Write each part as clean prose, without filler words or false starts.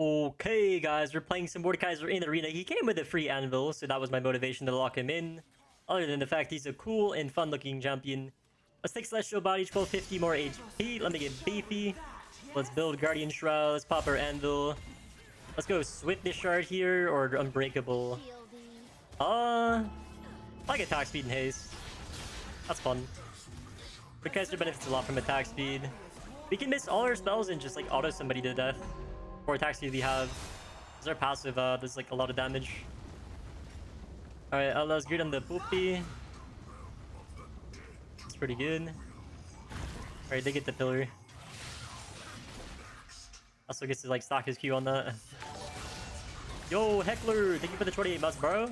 Okay, guys, we're playing some Mordekaiser in Arena. He came with a free anvil, so that was my motivation to lock him in. Other than the fact he's a cool and fun-looking champion. A 6 celestial body, 1250 more HP. Let me get beefy. Let's build Guardian Shroud. Let's pop our anvil. Let's go Swiftness Shard here, or Unbreakable. I like attack speed and haste. That's fun. Mordekaiser benefits a lot from attack speed. We can miss all our spells and just like auto somebody to death. Or attack speed we have. Because our passive does like a lot of damage. Alright, let's get on the poopy. That's pretty good. Alright, they get the pillar. Also gets to like stock his Q on that. Yo, Heckler! Thank you for the 28 months, bro.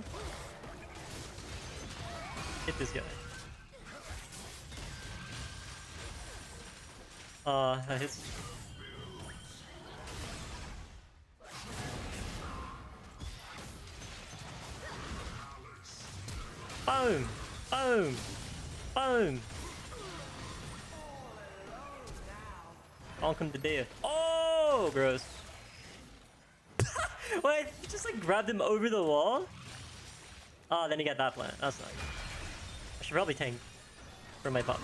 Hit this guy. That hits. Boom! Boom! Boom! Welcome to death. Oh, gross. Wait, you just like grabbed him over the wall? Oh, then he got that plant. That's not good. I should probably tank for my pop.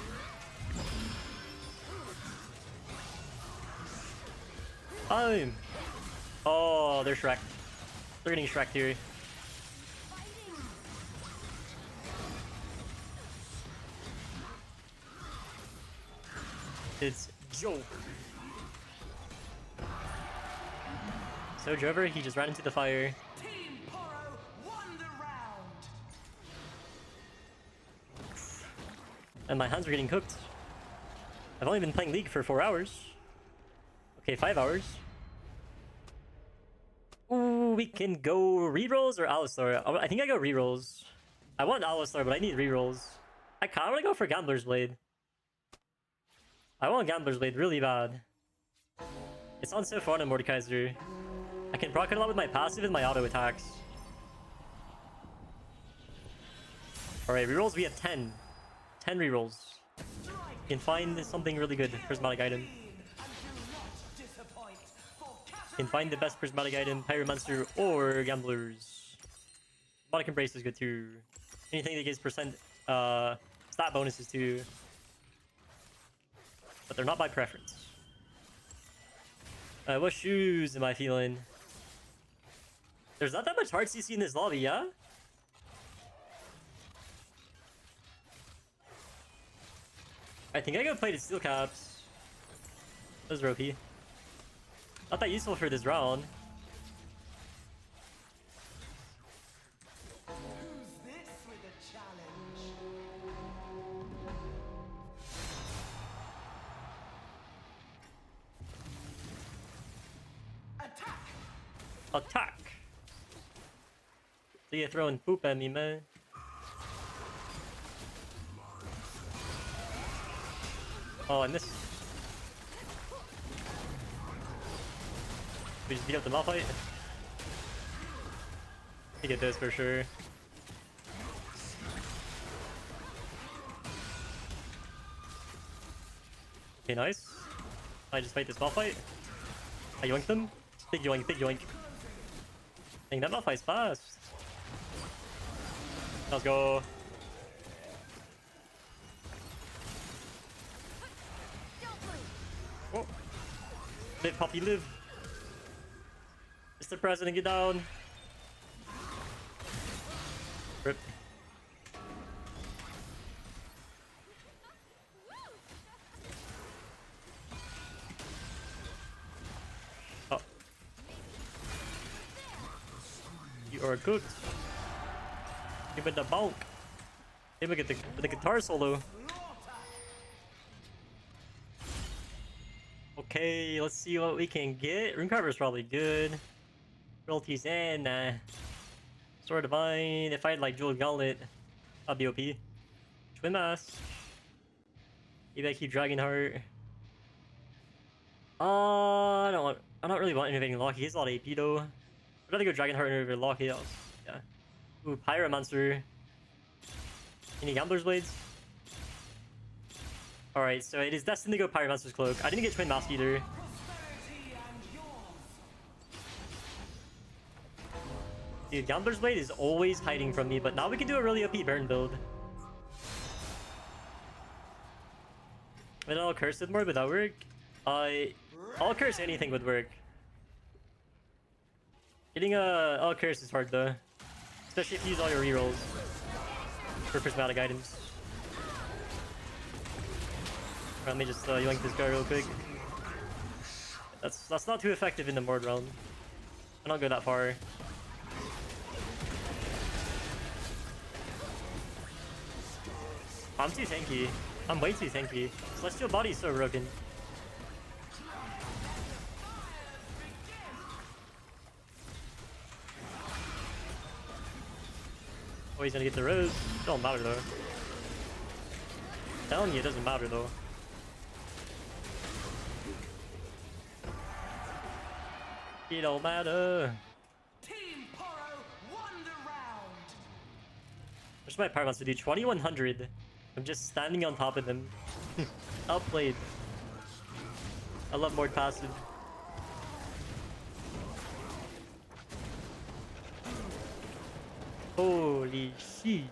Boom! Oh, they're Shrek. They're getting Shrek here. It's Joker. So Jover, he just ran into the fire. Team Poro won the round. And my hands are getting cooked. I've only been playing League for 4 hours. Okay, 5 hours. Ooh, we can go rerolls or Alistar. I think I go rerolls. I want Alistar, but I need rerolls. I kind of want to go for Gambler's Blade. I want Gambler's Blade really bad. It's on so far on Mordekaiser. I can proc it a lot with my passive and my auto attacks. Alright, rerolls, we have 10. 10 rerolls. You can find something really good. Prismatic item. You can find the best prismatic item, Pyromancer or Gamblers. Sonic Embrace is good too. Anything that gives percent stat bonuses too. But they're not by preference. What shoes am I feeling? There's not that much hard CC in this lobby, yeah? I think I got played at steel caps. Those are OP. Not that useful for this round. Who's this with a challenge? Attack! Attack! So you're throwing poop at me, man. Oh, I missed. We just beat up the Malphite. I get this for sure. Okay, nice. I just fight this Malphite. I yoinked them. Big yoink, big yoink. Dang, that Malphite's fast. Let's go. Oh. Live, Poppy, live. Mr. President, get down. Rip. Oh. You are good. Give it the bulk. Give it the guitar solo. Okay, let's see what we can get. Runecarver's probably good. Royalties and Sword Divine. If I had like Jewel Gauntlet, I'd be OP. Twin Mask. Maybe I keep Dragonheart. I don't really want anything Locky. He has a lot of AP though. I'd rather go Dragonheart over Locky. Yeah. Ooh, Pyromancer. Any Gambler's Blades? Alright, so it is destined to go Pyromancer's Cloak. I didn't get Twin Mask either. Dude, Gambler's Blade is always hiding from me, but now we can do a really OP burn build. And I'll curse it more, but that work? I'll curse anything would work. Getting a I'll curse is hard though. Especially if you use all your rerolls for prismatic items. Let me just yoink this guy real quick. That's not too effective in the Mord realm. I don't go that far. I'm too tanky. I'm way too tanky. Celestial Body is so broken. Oh, he's gonna get the rose. Don't matter though. Telling you, it doesn't matter though. It don't matter. Team Poro won the round. What's my power wants to do? 2100. I'm just standing on top of them. Outplayed. I love Mord passive. Holy shit.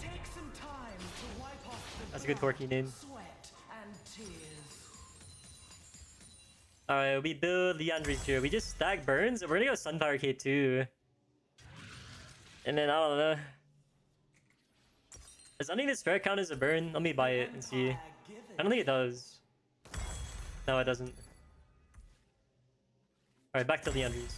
Take some time to wipe off the That's a good Torquay name. sweat and tears. Alright, we build Leandri's here. We just stack burns, and we're gonna go Sunfire Cape too. And then, I don't know. Does any of this fair count as a burn? Let me buy it and see. I don't think it does. No, it doesn't. Alright, back to Leandri's.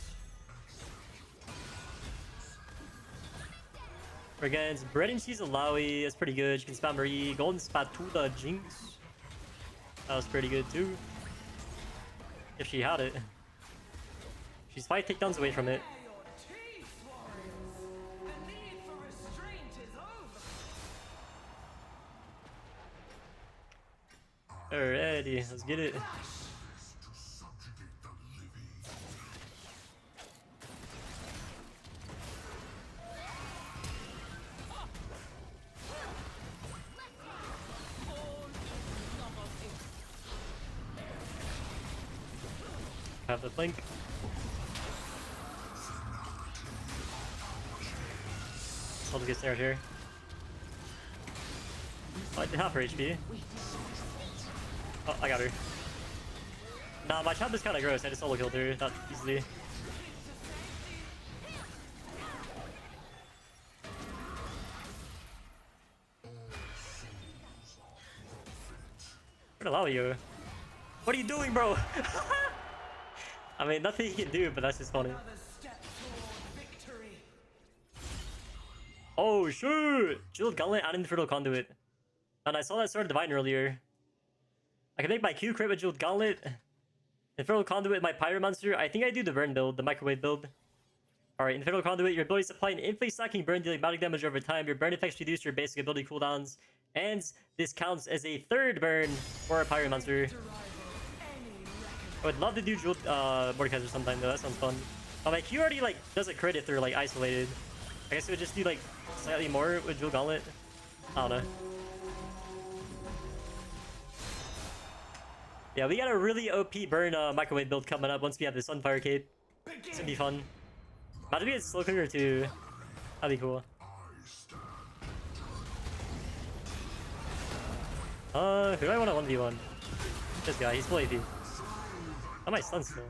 We're against Bread and Cheese Alawi. That's pretty good. You can spam Marie. Golden Spatula Jinx. That was pretty good too. If she had it. She's 5 takedowns away from it. Prepare your teeth, warriors. The need for restraint is over. Alrighty, let's get it. Have the blink. I'll just get snared here. Oh, I did half her HP. Oh, I got her. Nah, my champ is kind of gross. I just solo killed her that easily. Where'd allow you? What are you doing, bro? I mean, nothing he can do, but that's just funny. Another step toward victory. Oh, shoot! Jeweled Gauntlet and Infernal Conduit. And I saw that Sword of Divine earlier. I can make my Q crit with Jeweled Gauntlet. Infernal Conduit, my Pyromancer. I think I do the burn build, the microwave build. Alright, Infernal Conduit. Your ability to apply an infinitely stacking burn, dealing magic damage over time. Your burn effects reduce your basic ability cooldowns. And this counts as a third burn for a Pyromancer. I would love to do Jeweled Mordekaiser sometime though, that sounds fun. My Q already like does a crit if they're like isolated. I guess it would just do like slightly more with Jeweled Gauntlet. I don't know. Yeah, we got a really OP burn microwave build coming up once we have the Sunfire Cape. It's gonna be fun. Imagine we get slow cooker too. That'd be cool. Who do I want to 1v1? This guy, he's full AP. How am I stun still?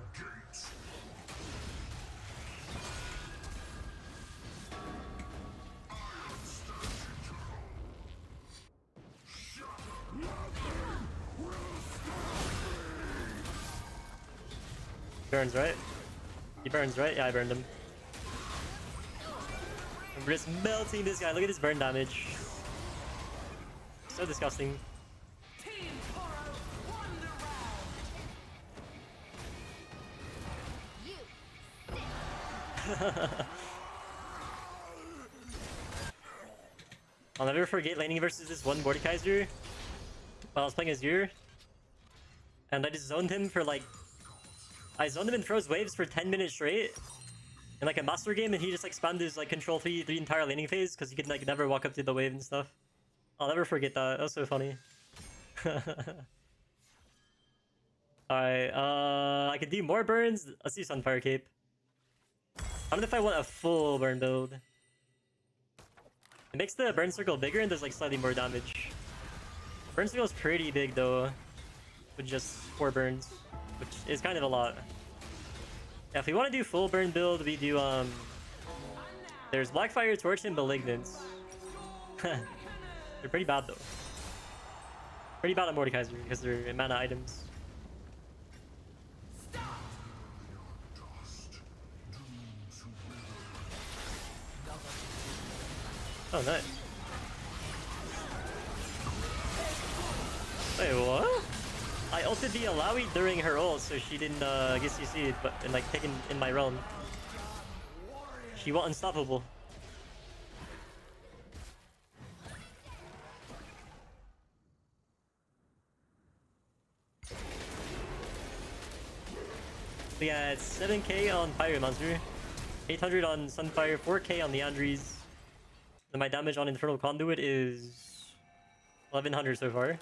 Burns, right? He burns, right? Yeah, I burned him. I'm just melting this guy. Look at this burn damage. So disgusting. Team Poro won the round. I'll never forget laning versus this one Mordekaiser while I was playing Azure. And I just zoned him for like... I zoned him in Froze Waves for 10 minutes straight. In like a master game, and he just like spammed his like control 3 the entire laning phase because he could like never walk up to the wave and stuff. I'll never forget that. That was so funny. Alright, I could do more burns. Let's do Sunfire Cape. I don't know if I want a full burn build. It makes the burn circle bigger and does like slightly more damage. Burn circle is pretty big though, with just 4 burns, which is kind of a lot. Yeah, if we want to do full burn build, we do there's Blackfire, Torch, and Malignance. They're pretty bad though. Pretty bad at Mordekaiser because they're mana items. Oh, nice. Wait, what? I ulted the Alawi during her ult, so she didn't get CC'd, but and like taken in my realm. She was unstoppable. So yeah, it's 7k on Pyromancer, 800 on Sunfire, 4k on the Andres. And my damage on Infernal Conduit is 1100 so far.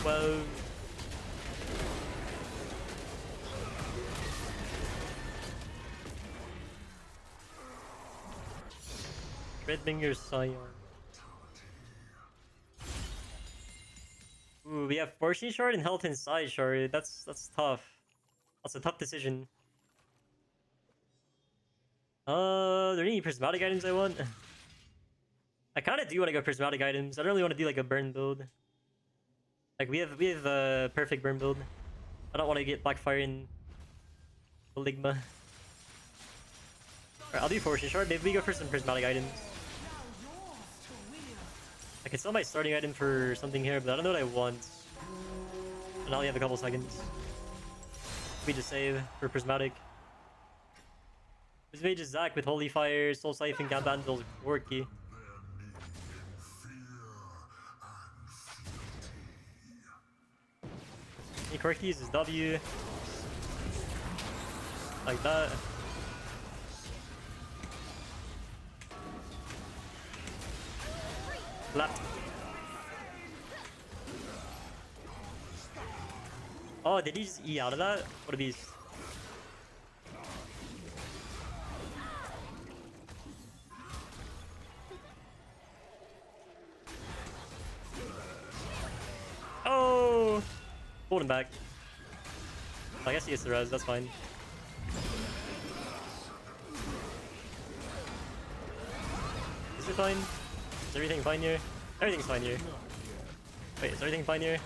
Whoa. Redbinger Scion. Ooh, we have Fortune Shard and Health Inside Shard. That's tough. That's a tough decision. Are there any prismatic items I want? I kind of do want to go prismatic items. I don't really want to do like a burn build. Like we have a perfect burn build. I don't want to get Blackfire in Ligma. Alright, I'll do Fortune Shard. Maybe we go for some prismatic items. I can sell my starting item for something here, but I don't know what I want. And I only have a couple seconds. We just save for prismatic. This mage is Zac with Holy Fire, Soul Siphon, Gambandle's Worky. He correctly uses W. Like that. Left. Oh, did he just E out of that? What a beast. Oh! Pulled him back. I guess he gets the res, that's fine. Is it fine? Is everything fine here? Everything's fine here. Wait, is everything fine here?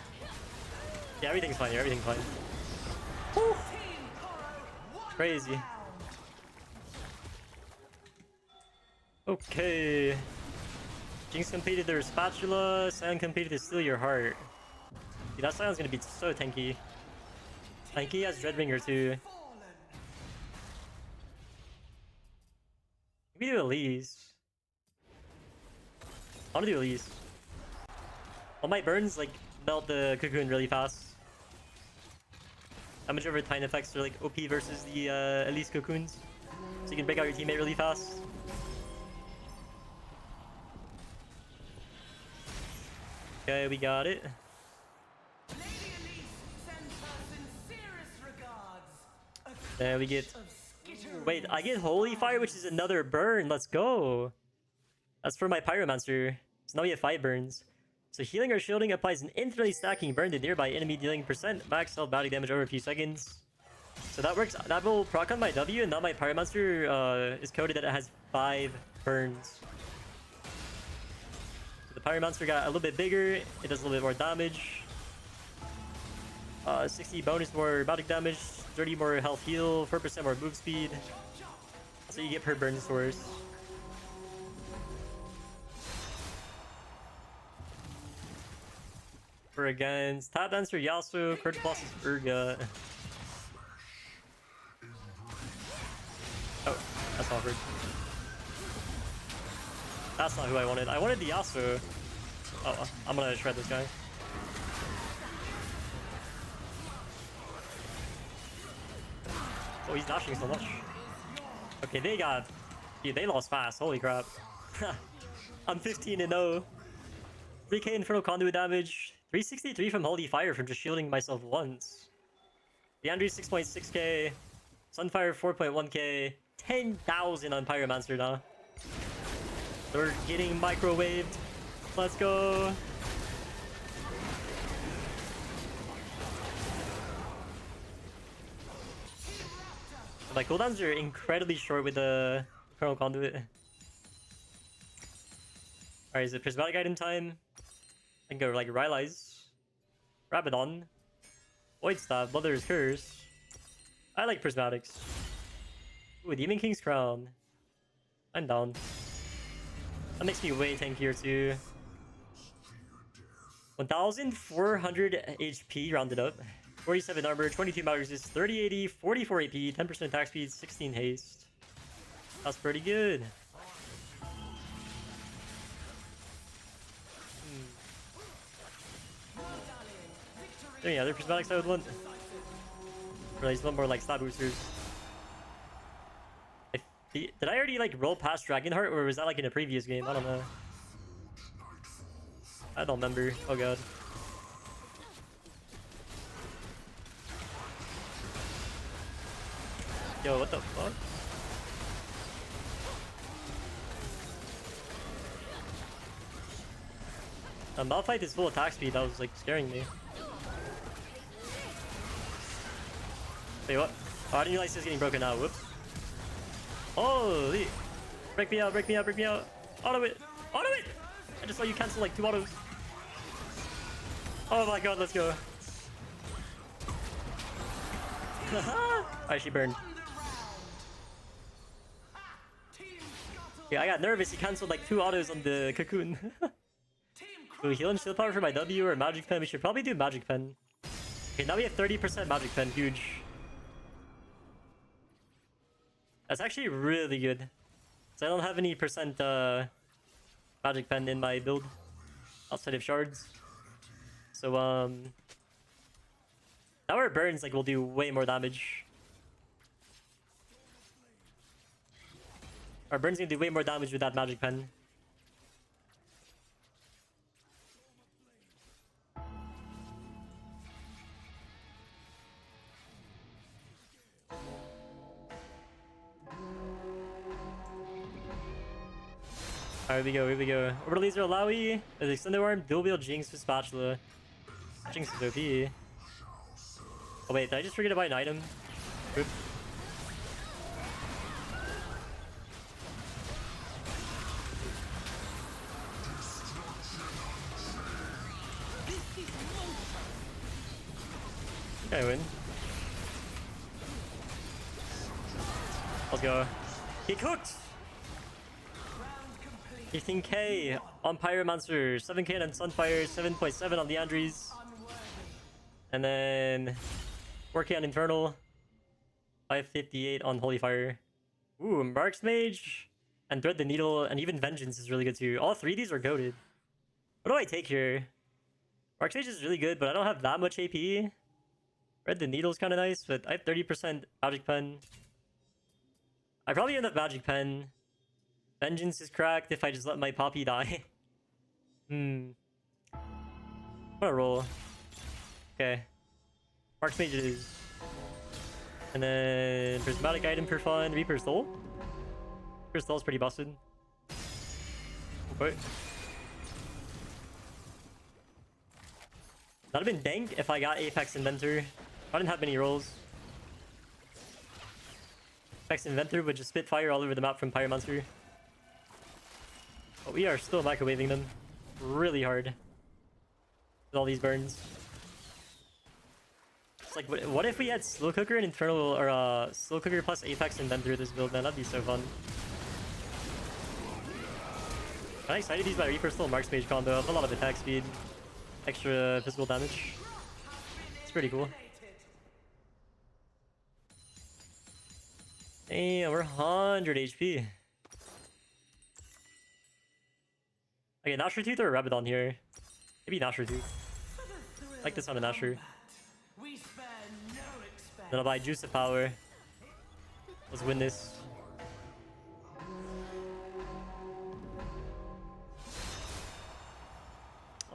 Yeah, everything's fine here, everything's fine. Woo! Crazy. Okay. Jinx completed their spatula, Scion completed to steal your heart. Dude, that Scion's gonna be so tanky. Tanky has Dreadbringer too. Maybe do Elise. I wanna do Elise. All my burns like melt the cocoon really fast. Damage over time effects are like OP versus the Elise cocoons. So you can break out your teammate really fast. Okay, we got it. There we get... Wait, I get Holy Fire, which is another burn. Let's go. That's for my Pyromancer. So now we have 5 burns. So healing or shielding applies an infinitely stacking burn to nearby enemy, dealing % max self body damage over a few seconds. So that works. That will proc on my W, and now my Pyromancer is coded that it has 5 burns. So the Pyromancer got a little bit bigger. It does a little bit more damage. 60 bonus more body damage, 30 more health heal, 4% more move speed. So you get per burn source. For against Tap Dancer Yasuo, Courage Boss is Urga. Oh, that's awkward. That's not who I wanted. I wanted the Yasuo. Oh, I'm gonna shred this guy. Oh, he's dashing so much. Okay, they got... Dude, they lost fast. Holy crap. I'm 15-0. 3k Infernal Conduit damage. 363 from Holy Fire from just shielding myself once. The Andrew 6.6k. Sunfire 4.1k. 10,000 on Pyromancer now. They're getting microwaved. Let's go. My cooldowns are incredibly short with the Infernal Conduit. Alright, is it Prismatic item time? I can go like Rylai's. Rabadon. Void Staff, Mother's Curse. I like Prismatics. Ooh, Demon King's Crown. I'm down. That makes me way tankier too. 1,400 HP rounded up. 47 armor, 22 magic resist, 30 AD, 44 AP, 10% attack speed, 16 haste. That's pretty good. Any other prismatics I would want? Or at least one more like stat boosters. Did I already like roll past Dragonheart, or was that like in a previous game? I don't know. I don't remember. Oh god. Yo, what the fuck? Malphite is full attack speed. That was like scaring me. Wait, what? Oh, I didn't realize he was getting broken out. Whoops. Holy! Break me out, break me out, break me out. Auto it! Auto it! I just saw you cancel like 2 autos. Oh my god, let's go. Alright, she burned. Yeah, I got nervous. He cancelled like 2 autos on the cocoon. Do we heal and shield power for my W or magic pen? We should probably do magic pen. Okay, now we have 30% magic pen. Huge. That's actually really good. So I don't have any percent magic pen in my build outside of shards. So now our burns like will do way more damage. Our burns gonna do way more damage with that magic pen. Alright, here we go, here we go. Orbital Laser Alawi, the Extended Arm, Dual Wield Jinx with Spatula. Jinx is OP. Oh wait, did I just forget to buy an item? Oop. I win. Let's go. He cooked! 15k on Pyromancer, 7k on Sunfire, 7.7 on the Andres. And then 4k on Infernal, 558 on Holy Fire. Ooh, Marks Mage and Thread the Needle, and even Vengeance is really good too. All 3 of these are goated. What do I take here? Marks Mage is really good, but I don't have that much AP. Thread the Needle is kind of nice, but I have 30% Magic Pen. I probably end up Magic Pen. Vengeance is cracked if I just let my Poppy die. What a roll. Okay. Marks Mage it is. And then Prismatic item for fun. Reaper's Soul. Reaper's Soul is pretty busted. Okay. That'd have been dank if I got Apex Inventor. I didn't have many rolls. Apex Inventor would just spit fire all over the map from Pyromancer. But we are still microwaving them really hard with all these burns. It's like, what if we had Slow Cooker and Infernal, or Slow Cooker plus Apex Inventor this build, man? That'd be so fun. I'm excited to use my Reaper Soul Marks Mage combo. I have a lot of attack speed, extra physical damage. It's pretty cool. Damn, we're 100 HP. Okay, Nashor Tooth or Rabadon here? Maybe Nashor Tooth. I like this on a Nashor. Then I'll buy Juice of Power. Let's win this.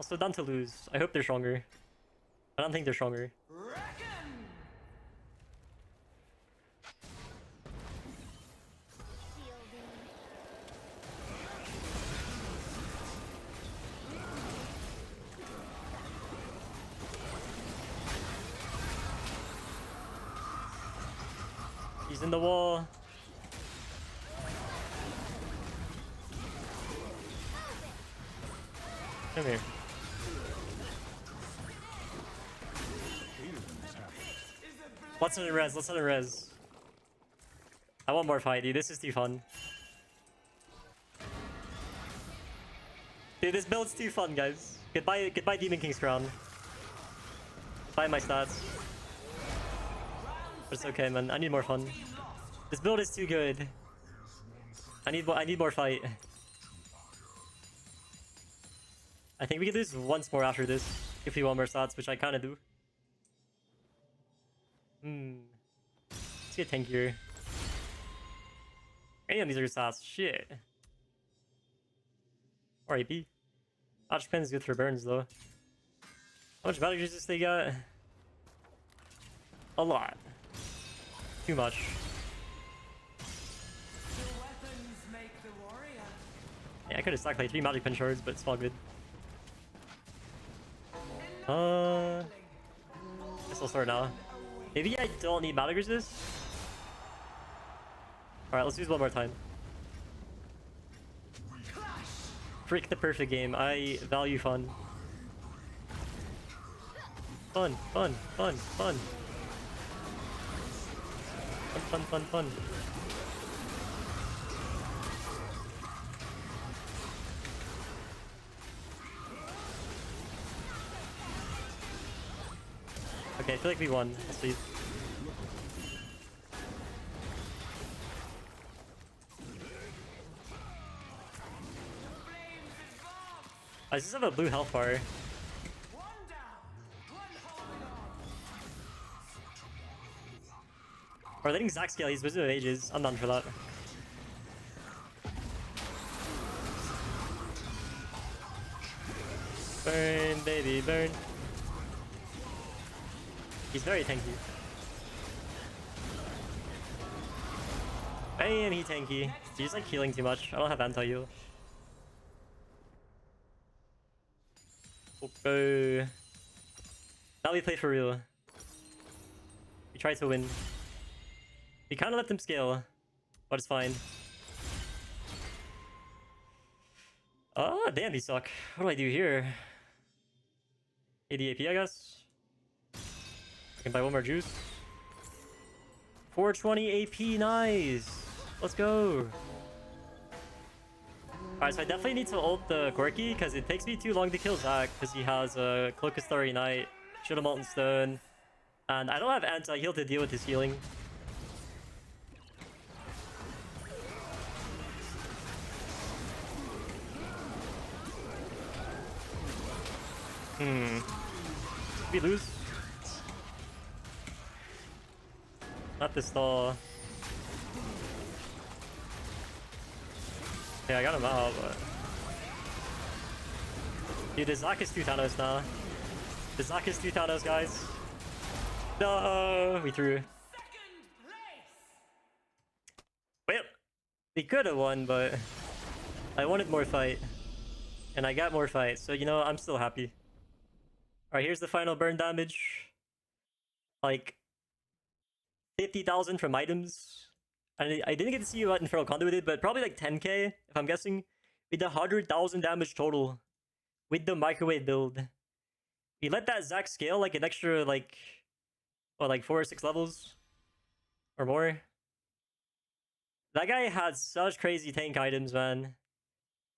Also done to lose. I hope they're stronger. I don't think they're stronger. Reckon. He's in the wall. Come here. Let's let it res. Let's let it res. I want more fight, dude. This is too fun. Dude, this build's too fun, guys. Goodbye, goodbye, Demon King's crown. Goodbye, my stats. But it's okay, man. I need more fun. This build is too good. I need more fight. I think we can lose once more after this if we want more stats, which I kind of do. Let's get tankier. Any of these are stats. Shit. Or AP. Ouch pen is good for burns though. How much battle resist they got? A lot. Too much. The weapons make the warrior. Yeah, I could have stacked like 3 magic pen shards, but it's all good. Guess I'll start now. Maybe I don't need magic resist. Alright, let's use one more time. Freak the perfect game. I value fun. Fun, fun, fun, fun. Fun, fun, fun, fun. Okay, I feel like we won. Let's leave. I just have a blue health bar. One down. One holding on. Or letting Zac scale, he's Wizard of Ages. I'm down for that. Burn, baby, burn. He's very tanky. Bam, he tanky. He's like healing too much. I don't have anti-heal. Okay. Now we play for real. We try to win. We kind of let them scale, but it's fine. Oh, damn, these suck. What do I do here? AD AP, I guess. I can buy one more juice. 420 AP, nice. Let's go. Alright, so I definitely need to ult the Corki because it takes me too long to kill Zac because he has a Cloak of Starry Night, Shield of Molten Stone, and I don't have anti-heal to deal with his healing. We lose. Not this stall. Yeah, I got him out, but... Dude, the Zac is 2 Thanos now. The Zac is 2 Thanos, guys. No, we threw. Second place. Well, we could have won, but... I wanted more fight. And I got more fight, so you know, I'm still happy. Alright, here's the final burn damage. Like... 50,000 from items. I didn't get to see what Infernal Conduit did, but probably like 10k, if I'm guessing. We did 100,000 damage total with the microwave build. We let that Zac scale like an extra, like, what, like 4 or 6 levels? Or more? That guy had such crazy tank items, man.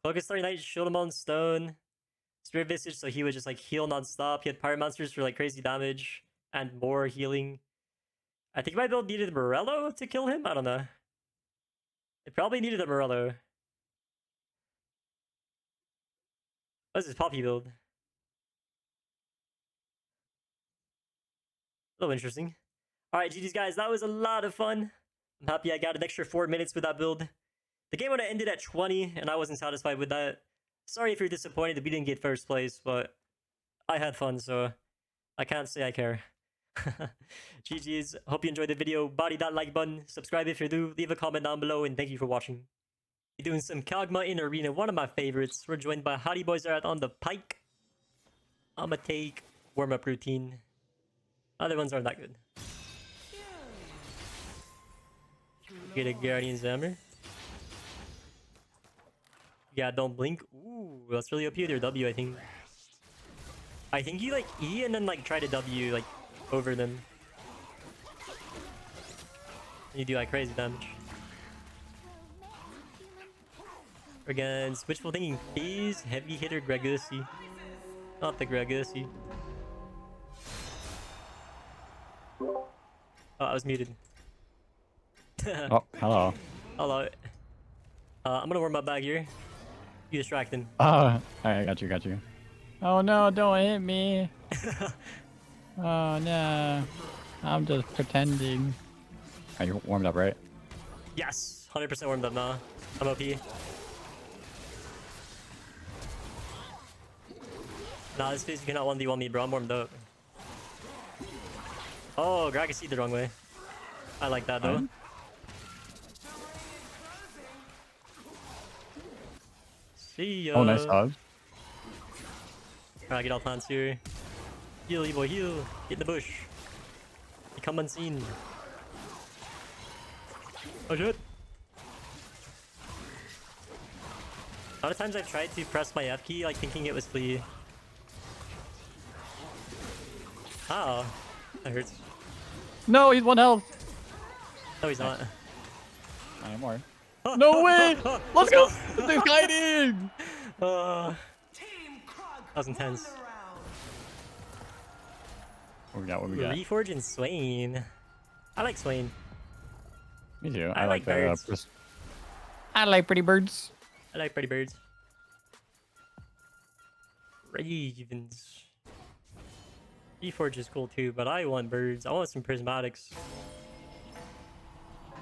Cloak of Starry Night, Shield of Molten Stone, Spirit Visage, so he would just like heal non-stop. He had Pyre Monsters for like crazy damage and more healing. I think my build needed Morello to kill him? I don't know. It probably needed a Morello. What is this Poppy build? A little interesting. Alright, GG's guys, that was a lot of fun. I'm happy I got an extra 4 minutes with that build. The game would have ended at 20, and I wasn't satisfied with that. Sorry if you're disappointed that we didn't get first place, but I had fun, so I can't say I care. GG's. Hope you enjoyed the video. Body that like button. Subscribe if you're new. Leave a comment down below, and thank you for watching. We're doing some Kog'Maw in Arena, one of my favorites. We're joined by Hottie Boys are out on the Pyke. I'ma take warm-up routine. Other ones aren't that good. Get a Guardian's Hammer. Yeah, don't blink. Ooh, that's really OP with your W, I think. I think you like E and then like try to W like over them. And you do like crazy damage. Against wishful thinking phase, heavy hitter Gregusi. Not the Gregusi. Oh, I was muted. Oh, hello. Hello. I'm gonna warm up back here. You distract him. Oh, alright, got you. Oh no, don't hit me. Oh no. I'm just pretending. Are you warmed up, right? Yes, 100% warmed up now. I'm OP. Nah, this phase you cannot 1v1 me, bro. I'm warmed up. Oh, Gregusi the wrong way. I like that though. See ya. Oh, nice hug. Alright, get all plants here. Heal, boy, heal. Get in the bush. Become unseen. Oh shit. A lot of times I've tried to press my F key, like thinking it was flea. Oh, that hurts. No, he's 1 health. No, he's not. Not anymore. No way! Let's go! This thing's hiding! That Team Krug was intense. won the round. What we got? Reforge and Swain. I like Swain. Me too. I like birds. I like pretty birds. I like pretty birds. Ravens. Reforge is cool too, but I want birds. I want some prismatics.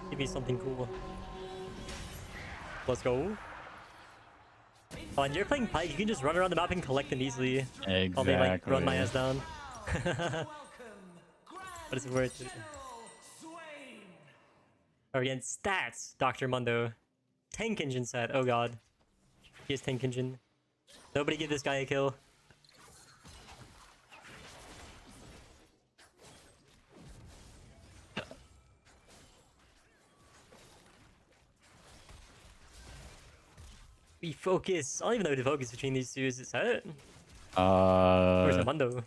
Give me something cool. Let's go. Oh, and you're playing Pyke, you can just run around the map and collect them easily. Exactly. I'll be like, run my ass down. Welcome, But it's worth it. Swain. Alright, against stats, Dr. Mundo. Tank engine set, oh god. He has tank engine. Nobody give this guy a kill. We focus. I don't even know who to focus between these two. Is it Set? Or is it Mundo?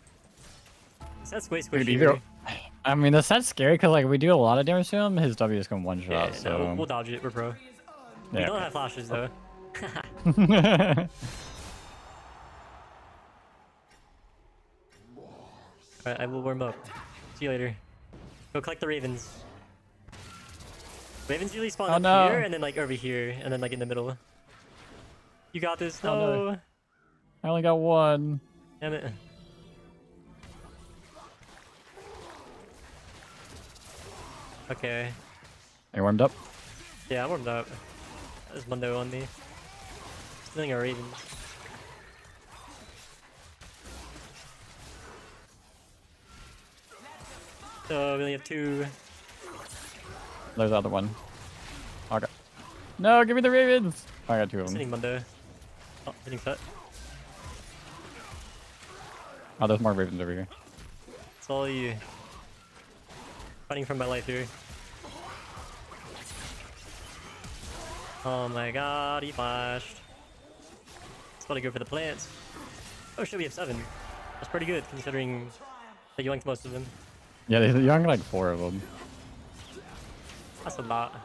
Set's way squishy. I mean, the set's scary because like we do a lot of damage to him. His W is going one shot. Yeah, So no, we'll dodge it. We're pro. We yeah. don't have flashes though. Alright, I will warm up. See you later. Go collect the ravens. Ravens usually spawn up no. here and then like over here and then like in the middle. You got this. No. Oh, no. I only got one. Damn it. Okay. Are you warmed up? Yeah, I'm warmed up. There's Mundo on me. Stealing our ravens. So we only have 2. There's the other one. Okay. No, give me the ravens. I got 2 of them. Sitting Mundo. Oh, hitting Set. Oh, there's more ravens over here. It's all you. Fighting for my life here. Oh my god, he flashed. It's about to go for the plants. Oh shit, we have 7. That's pretty good considering that you yanked most of them. Yeah, there's young like 4 of them. That's a lot.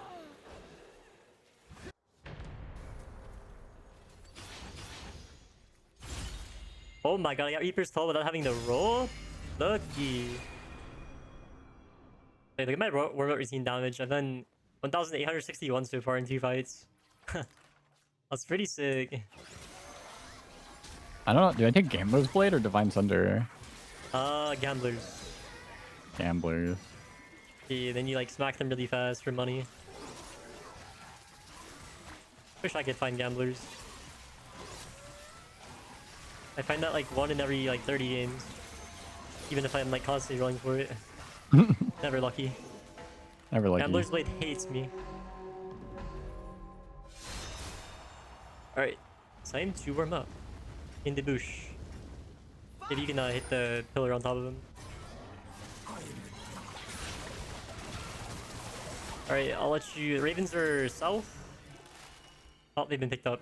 Oh my god, I got Reaper's Toll without having to roll? Lucky. Hey, look at my warm-up routine damage. I've done 1,861 so far in 2 fights. That's pretty sick. I don't know. Do I take Gambler's Blade or Divine Thunder? Gamblers. Gamblers. Yeah, then you like smack them really fast for money. Wish I could find gamblers. I find that like one in every like 30 games. Even if I'm like constantly rolling for it. Never lucky. Never lucky. Gambler's Blade hates me. Alright, it's time to warm up. In the bush. If you can hit the pillar on top of him. Alright, I'll let you... Ravens are south? Oh, they've been picked up.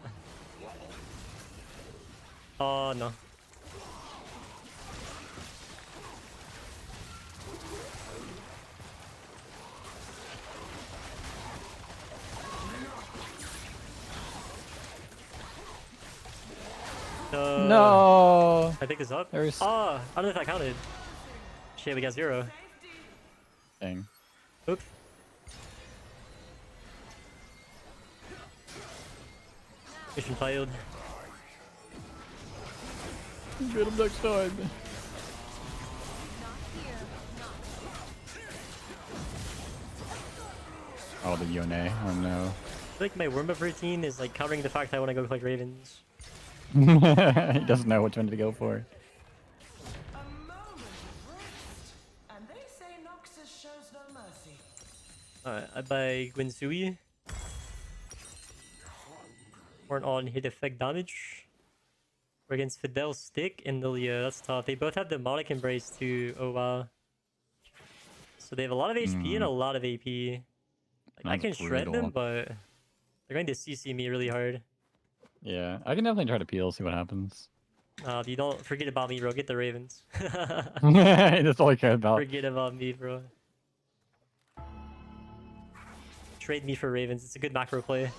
Oh, no. No. I pick this up. There's... Oh, I don't know if that counted. Shit, we got 0. Dang. Oops. Mission failed. Get him next time. Oh, the Yone. Oh no. I feel like my warm-up routine is like covering the fact I want to go collect Ravens. He doesn't know which one to go for. A moment of rest. And they say Noxus shows no mercy. Alright, I buy Gwinsui. Warn on hit effect damage. We're against Fidel Stick and Lilia. That's tough. They both have Demonic Embrace too. Oh wow. So they have a lot of HP and a lot of AP. Like, I can shred them, but they're going to CC me really hard. Yeah, I can definitely try to peel, see what happens. You don't forget about me, bro. Get the Ravens. That's all I care about. Forget about me, bro. Trade me for Ravens. It's a good macro play.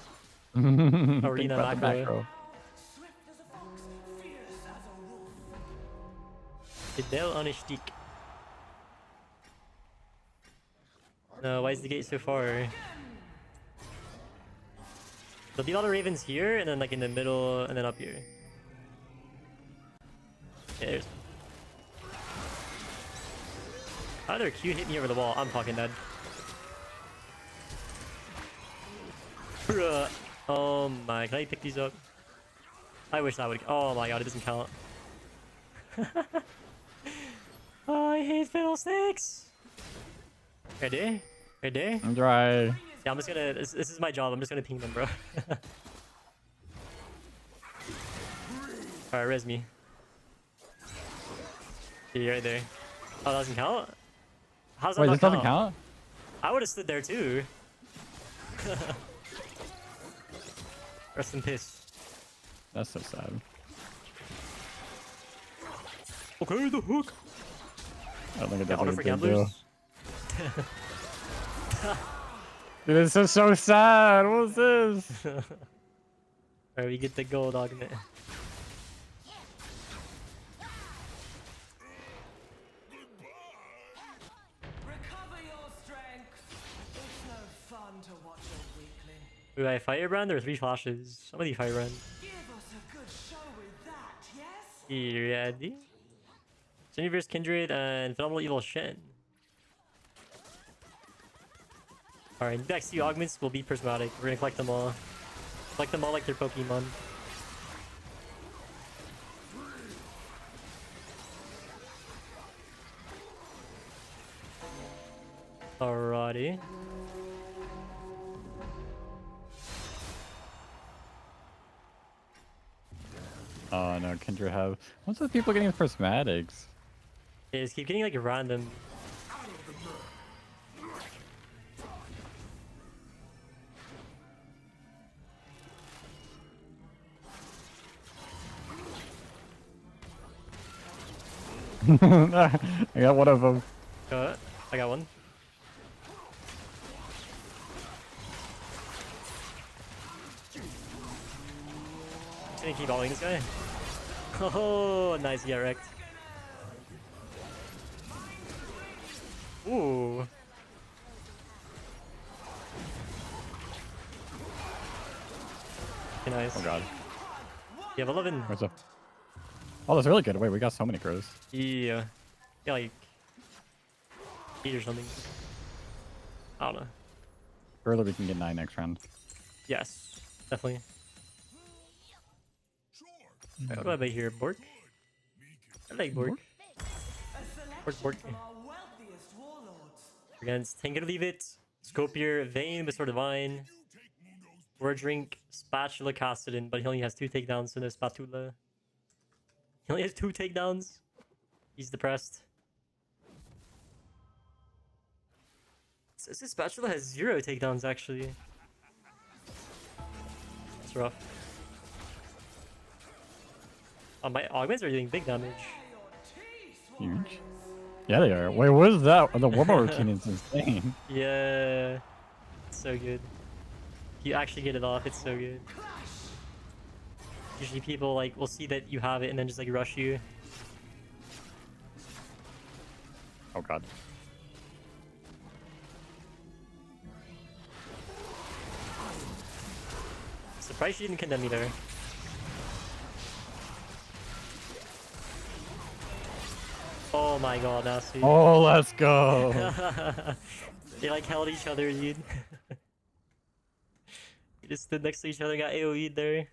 Think Arena about the macro. Swift as a fox, fierce as a wolf. Fidel on a stick. No, why is the gate so far? There'll be a lot of Ravens here, and then like in the middle, and then up here. Yeah, there's... Either Q hit me over the wall. I'm fucking dead. Bruh. Oh my, can I pick these up? I wish that would... Oh my god, it doesn't count. Oh, I hate fiddlesticks! Ready? Ready? I'm dry. Yeah, I'm just gonna... This is my job, I'm just gonna ping them, bro. Alright, res me. Yeah, right there. Oh, that doesn't count? How's that Wait, not this doesn't count? I would've stood there too. Rest in peace. That's so sad. Okay, the hook. I don't think it Yeah, does order for anything, though. gamblers. Dude, this is so sad. What is this? Alright, we get the gold augment. Recover your strength. It's no fun to watch a weakling. Do I firebrand or 3 flashes? Somebody firebrand. Give us a good show with that, yes? You ready? Universe Kindred and Phenomenal Evil Shen. Alright, next few augments will be prismatic. We're gonna collect them all. Collect them all like they're Pokemon. Alrighty. Oh no, Kendra have. What's with people getting prismatics? They just keep getting like random. I got one of them. I got one. Just gonna keep following this guy. Oh, nice, get wrecked. Ooh. Okay, nice. Oh god. You have 11. Where's up? Oh, that's really good. Wait, we got so many crows. Yeah. Yeah, like 8 or something. I don't know. Earlier we can get 9 next round. Yes, definitely. Alright, what do I buy here? Bork? I like Bork. A Bork. selection from our wealthiest warlords. Against Tinker Leave It, Scopier, Vayne, Whisper Divine, Word Drink, Spatula, Cassidy, but he only has 2 takedowns, so no Spatula. He only has 2 takedowns. He's depressed. Says his Spatula has 0 takedowns, actually. That's rough. Oh, my augments are doing big damage. Huge. Yeah, they are. Wait, what is that? The warm-up routine is insane. Yeah. It's so good. You actually get it off, it's so good. Usually people like will see that you have it and then just like rush you. Oh god. Surprised she didn't condemn me there. Oh my god, nasty. Oh, let's go. They like held each other, dude. They just stood next to each other and got AoE'd there.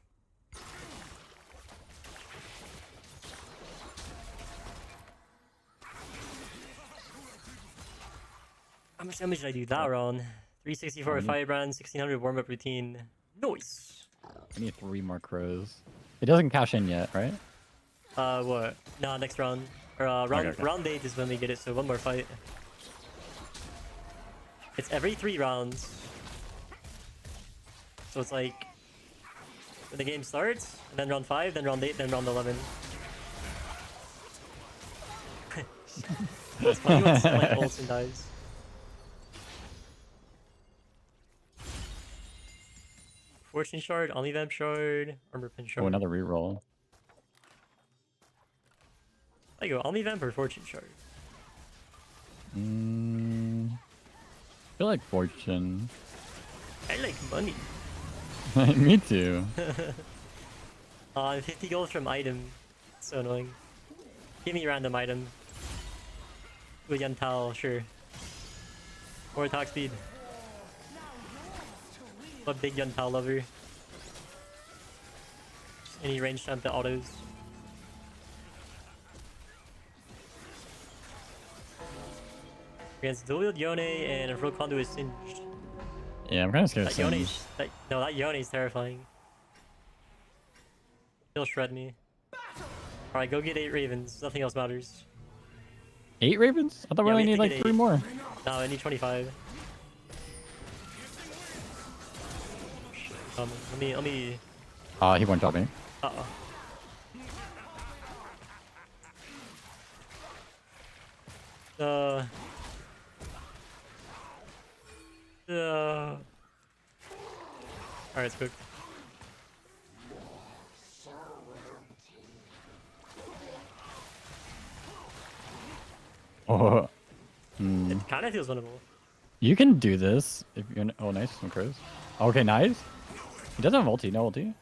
How much damage did I do that round? 364 Firebrand, 1600 warm-up routine. Nice! I need 3 more crows. It doesn't cash in yet, right? What? No, next round. Or, round 8 is when we get it, so 1 more fight. It's every 3 rounds. So it's like... when the game starts, and then round 5, then round 8, then round 11. It's funny when like Olsen dies. Fortune Shard, Omnivamp Shard, Armor Pin Shard. Oh, another reroll. I go Omnivamp or Fortune Shard. I feel like Fortune. I like money. Me too. 50 gold from item. So annoying. Give me a random item. With Yantal, sure. Or attack speed. I'm a big Yantal lover. Any range champ that autos. Against dual wield Yone and a Road Conduit is singed. Yeah, I'm kind of scared of That Yone, Singed. that Yone is terrifying. He'll shred me. Alright, go get 8 ravens. Nothing else matters. 8 ravens? I thought we Yeah, only we need have to like get 3 8. more. No, I need 25. Let me. He won't drop me. Uh-oh. Alright, it's cooked. Oh. It kind of feels winnable. You can do this if you're. Oh, nice. Some crows. Okay, nice. He doesn't have ulti. No ulti.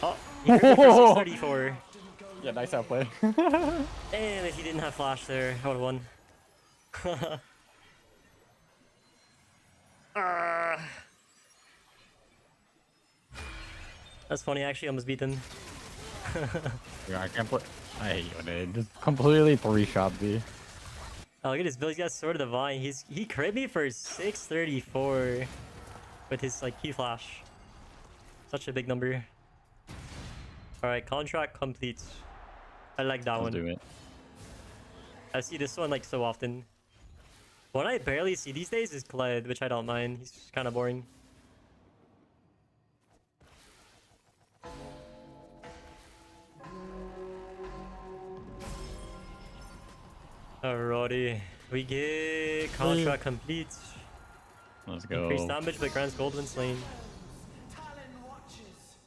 Oh, he crit me for 634. Yeah, nice outplay. And if he didn't have flash there, I would've won. That's funny, I actually almost beat them. Yeah, I can't play. I hate you, dude. Just completely 3-shot me. Oh, look at this build. He's got Sword of the Vine. He crit me for 634 with his like Q flash. Such a big number. Alright, contract complete. I like that Let's one. do it. I see this one like so often. One I barely see these days is Kled, which I don't mind. He's kind of boring. Alrighty, we get contract complete. Let's go. Increased damage, but grants gold when slain. Talon watches.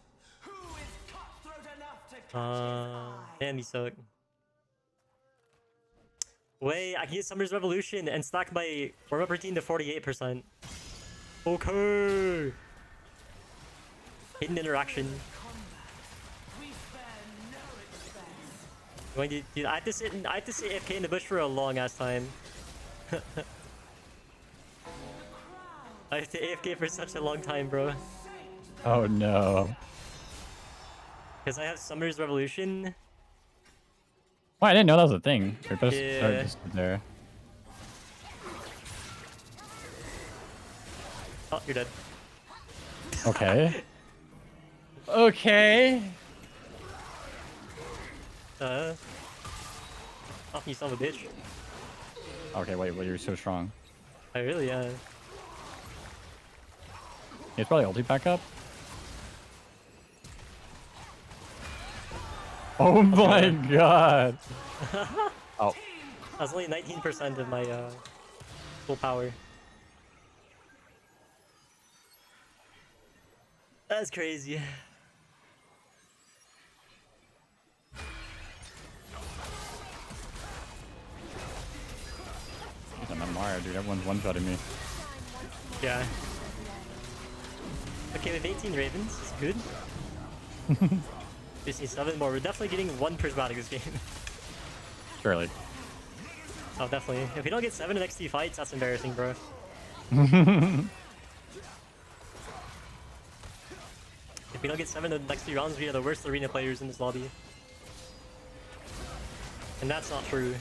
Who is cutthroat enough to catch his eye? Damn, he suck. Wait, I can get Summer's Revolution and stack my warm-up routine to 48%. Okay. Hidden interaction. We spare no expense. Going to, dude, I have to sit AFK in the bush for a long ass time. I have to AFK for such a long time, bro. Oh no. Because I have Summer's Revolution. Oh, I didn't know that was a thing. We better start Yeah. just there. Oh, you're dead. Okay. Okay. Oh, you son of a bitch. Okay, wait, you're so strong. I really, It's probably ulti back up. Oh my god. Oh. That's only 19% of my, full power. That's crazy. I'm not Mario, dude. Everyone's one-shotting me. Yeah. Okay, we have 18 Ravens. It's good. Just need 7 more. We're definitely getting 1 Prismatic this game. Surely. Oh, definitely. If we don't get 7 in next 2 fights, that's embarrassing, bro. If we don't get 7 in the next 3 rounds, we are the worst arena players in this lobby. And that's not true.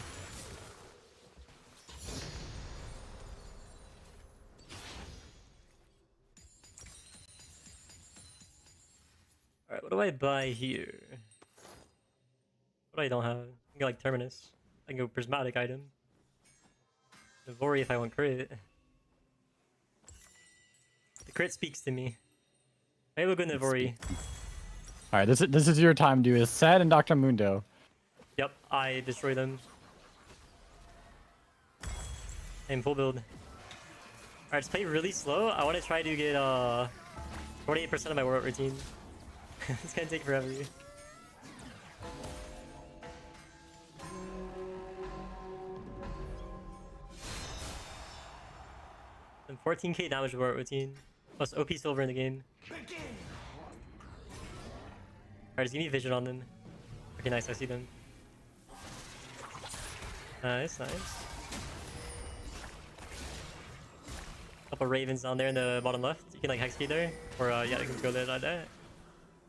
Alright, what do I buy here? What do I don't have? I can go like Terminus. I can go Prismatic item. Devori if I want crit. The crit speaks to me. I will go Devori. Alright, this is your time, dude. It's Sad and Dr. Mundo. Yep, I destroy them. I'm full build. Alright, let's play really slow. I want to try to get 48% of my world routine. It's gonna take forever. And 14k damage world routine. Plus OP silver in the game. Alright, just give me vision on them. Okay, nice, I see them. Nice, nice. Couple ravens down there in the bottom left. You can like hex key there. Or yeah, you can go there like that.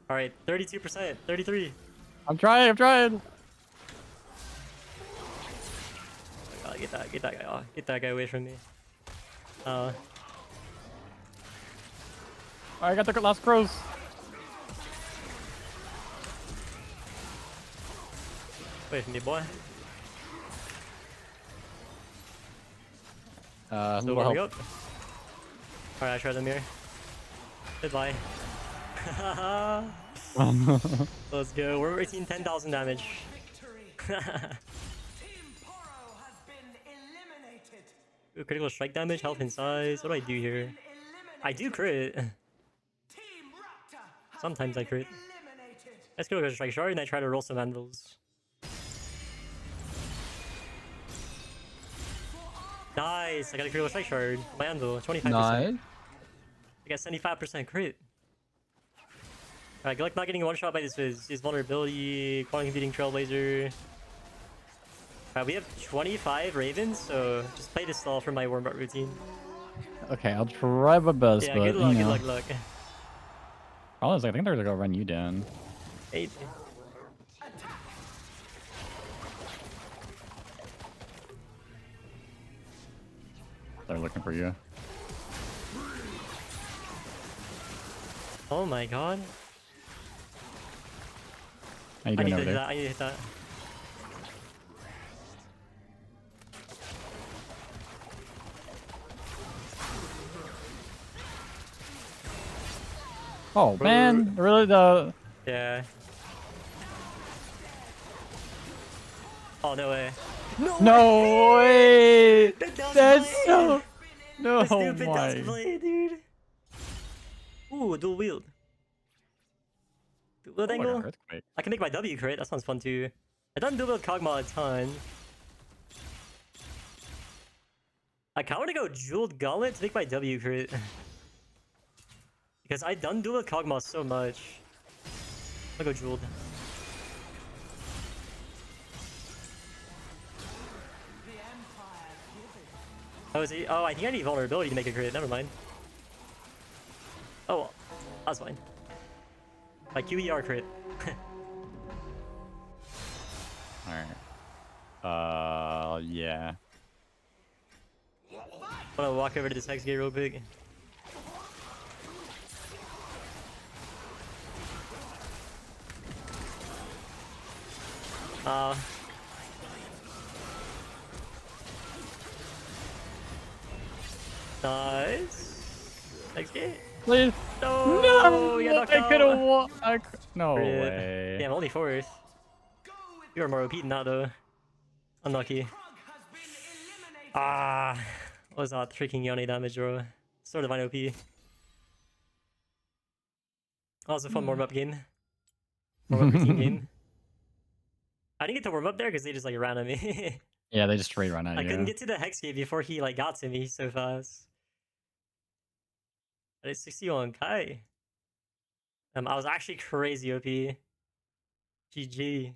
Alright, 32%, 33. I'm trying. Oh my god, get that guy off. Get that guy away from me. I got the last crows. Away from me, boy. So Little where we help. go? Alright, I tried them here. Goodbye. Let's go. We're routine 10,000 damage. Victory. Team Poro has been eliminated. Ooh, critical strike damage, health and size. What do I do here? I do crit. Team Raptor has Sometimes I been crit. eliminated. Let's go to strike shard and I try to roll some anvils. Nice! I got a critical strike shard. My anvil, 25%. Nice. I got 75% crit. Alright, good luck not getting one shot by this Fizz. His vulnerability, quantum computing trailblazer. Alright, we have 25 ravens, so just play this stall for my warm-up routine. Okay, I'll try my best, Yeah, but good luck, you know. good luck. Problem is, I think they're gonna run you down. 8. They're looking for you. Oh my god. How you I doing need to over hit there? that, I need to hit that. Oh man, really the Yeah. Oh, no way. no way. That's That's so no The stupid my. does play, dude. Ooh, dual wield. Dual wield Oh, like an angle? earthquake. I can make my W crit, that sounds fun too. I've done dual wield Kog'Maw a ton. I kinda wanna go jeweled gauntlet to make my W crit. Because I've done dual wield Kog'Maw so much. I'll go jeweled. Oh, is he? Oh, I think I need vulnerability to make a crit. Never mind. Oh, well, that's fine. My QER crit. Alright. Yeah. I'm gonna walk over to this Hex gate real quick. Nice. Hex gate. Please. No, you got knocked I could have out. won. No Rip. way. Damn, only fourth. You are more OP than that though. Unlucky. Ah, was not freaking Yone damage, bro. Sort of OP. That was a fun warm-up game. Warm-up routine game. I didn't get to warm up there because they just like ran at me. Yeah, they just straight run at I you. couldn't get to the Hex gate before he like got to me so fast. But it's 60 on Kai. I was actually crazy OP. GG.